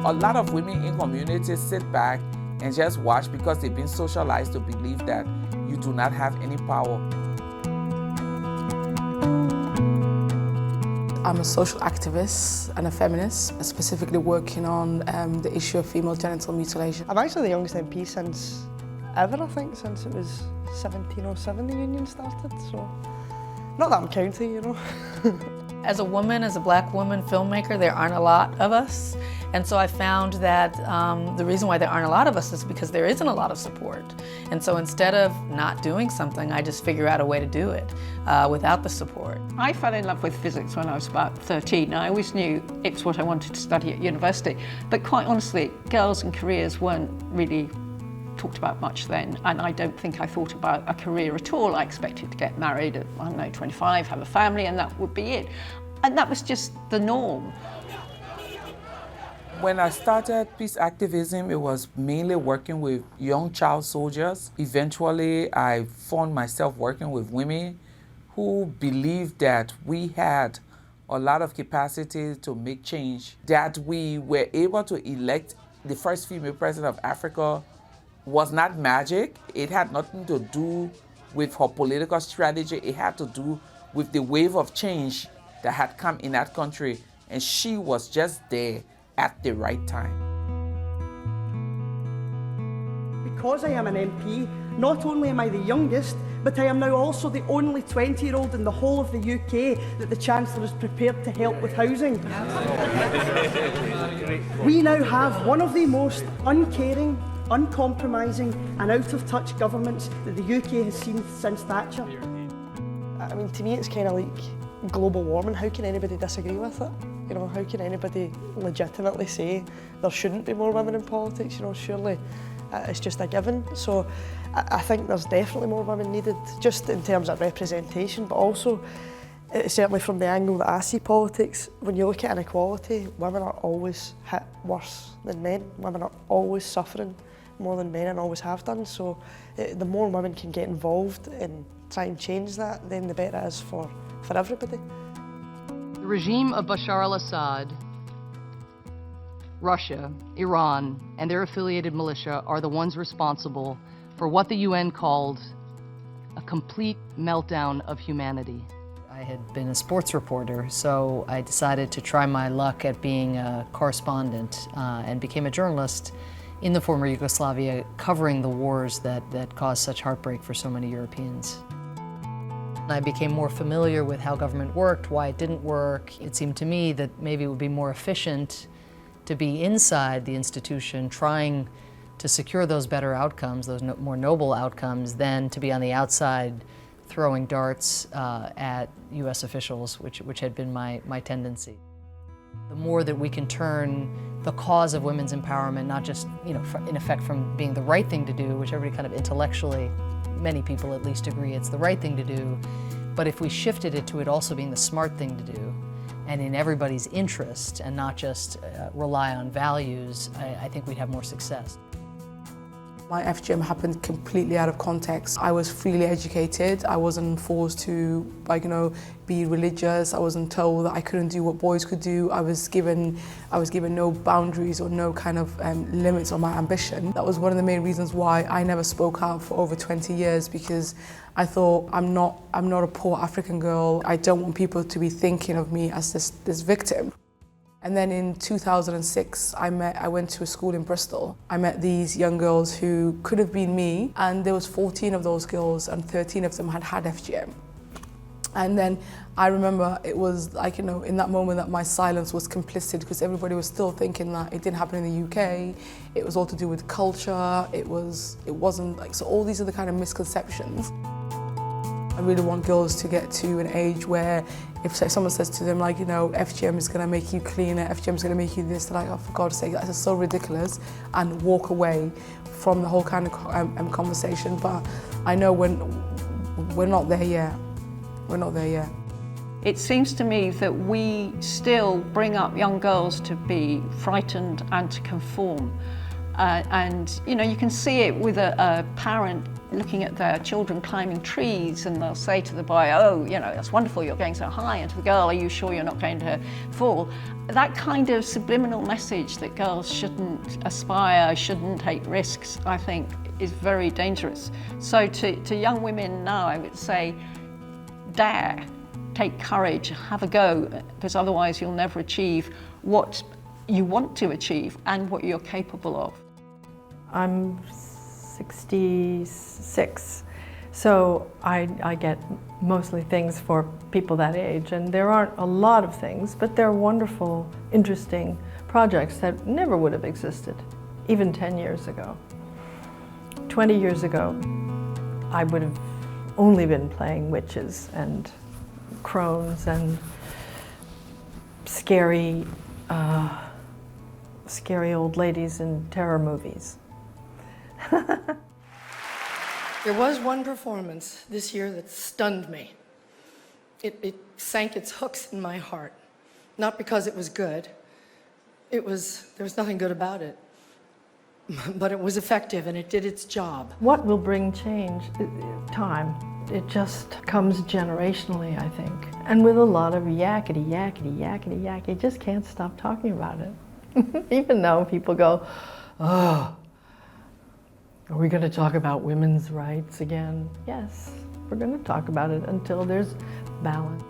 A lot of women in communities sit back and just watch because they've been socialized to believe that you do not have any power. I'm a social activist and a feminist, specifically working on the issue of female genital mutilation. I'm actually the youngest MP since ever, I think, since it was 1707 the union started, so not that I'm counting, you know. As a woman, as a black woman filmmaker, there aren't a lot of us. And so I found that the reason why there aren't a lot of us is because there isn't a lot of support. And so instead of not doing something, I just figure out a way to do it without the support. I fell in love with physics when I was about 13. I always knew it was what I wanted to study at university. But quite honestly, girls and careers weren't really talked about much then, and I don't think I thought about a career at all. I expected to get married at, I don't know, 25, have a family, and that would be it. And that was just the norm. When I started peace activism, it was mainly working with young child soldiers. Eventually, I found myself working with women who believed that we had a lot of capacity to make change, that we were able to elect the first female president of Africa was not magic. It had nothing to do with her political strategy. It had to do with the wave of change that had come in that country, and she was just there at the right time. Because I am an MP, not only am I the youngest, but I am now also the only 20-year-old in the whole of the UK that the Chancellor is prepared to help with housing. We now have one of the most uncaring, uncompromising and out-of-touch governments that the UK has seen since Thatcher. I mean, to me it's kind of like global warming. How can anybody disagree with it? You know, how can anybody legitimately say there shouldn't be more women in politics? You know, surely it's just a given. So I think there's definitely more women needed, just in terms of representation, but also certainly from the angle that I see politics, when you look at inequality, women are always hit worse than men. Women are always suffering more than men and always have done. So the more women can get involved and try and change that, then the better it is for everybody. The regime of Bashar al-Assad, Russia, Iran, and their affiliated militia are the ones responsible for what the UN called a complete meltdown of humanity. I had been a sports reporter, so I decided to try my luck at being a correspondent and became a journalist in the former Yugoslavia, covering the wars that caused such heartbreak for so many Europeans. I became more familiar with how government worked, why it didn't work. It seemed to me that maybe it would be more efficient to be inside the institution trying to secure those better outcomes, those more noble outcomes, than to be on the outside throwing darts at US officials, which had been my tendency. The more that we can turn the cause of women's empowerment, not just, you know, in effect from being the right thing to do, which everybody kind of intellectually, many people at least agree it's the right thing to do, but if we shifted it to it also being the smart thing to do, and in everybody's interest, and not just rely on values, I think we'd have more success. My FGM happened completely out of context. I was freely educated. I wasn't forced to, like, you know, be religious. I wasn't told that I couldn't do what boys could do. I was given no boundaries or no kind of limits on my ambition. That was one of the main reasons why I never spoke out for over 20 years, because I thought I'm not a poor African girl. I don't want people to be thinking of me as this victim. And then in 2006, I went to a school in Bristol. I met these young girls who could have been me, and there was 14 of those girls, and 13 of them had FGM. And then I remember it was like, you know, in that moment that my silence was complicit, because everybody was still thinking that it didn't happen in the UK. It was all to do with culture. It wasn't like, so all these are the kind of misconceptions. I really want girls to get to an age where if someone says to them, like, you know, FGM is going to make you cleaner, FGM is going to make you this, they're like, oh, for God's sake, that's so ridiculous, and walk away from the whole kind of conversation. But I know we're not there yet. We're not there yet. It seems to me that we still bring up young girls to be frightened and to conform. And you know, you can see it with a parent looking at their children climbing trees, and they'll say to the boy, oh, you know, that's wonderful, you're going so high, and to the girl, are you sure you're not going to fall? That kind of subliminal message that girls shouldn't aspire, shouldn't take risks, I think is very dangerous. So to young women now, I would say, dare, take courage, have a go, because otherwise you'll never achieve what you want to achieve and what you're capable of. I'm 66, so I get mostly things for people that age, and there aren't a lot of things, but they're wonderful, interesting projects that never would have existed, even 10 years ago. 20 years ago, I would have only been playing witches and crones and scary old ladies in terror movies. There was one performance this year that stunned me. It sank its hooks in my heart. Not because it was good. There was nothing good about it. But it was effective and it did its job. What will bring change? Time. It just comes generationally, I think. And with a lot of yakety, yakety, yakety, yakety. You just can't stop talking about it. Even though people go, oh, are we going to talk about women's rights again? Yes, we're going to talk about it until there's balance.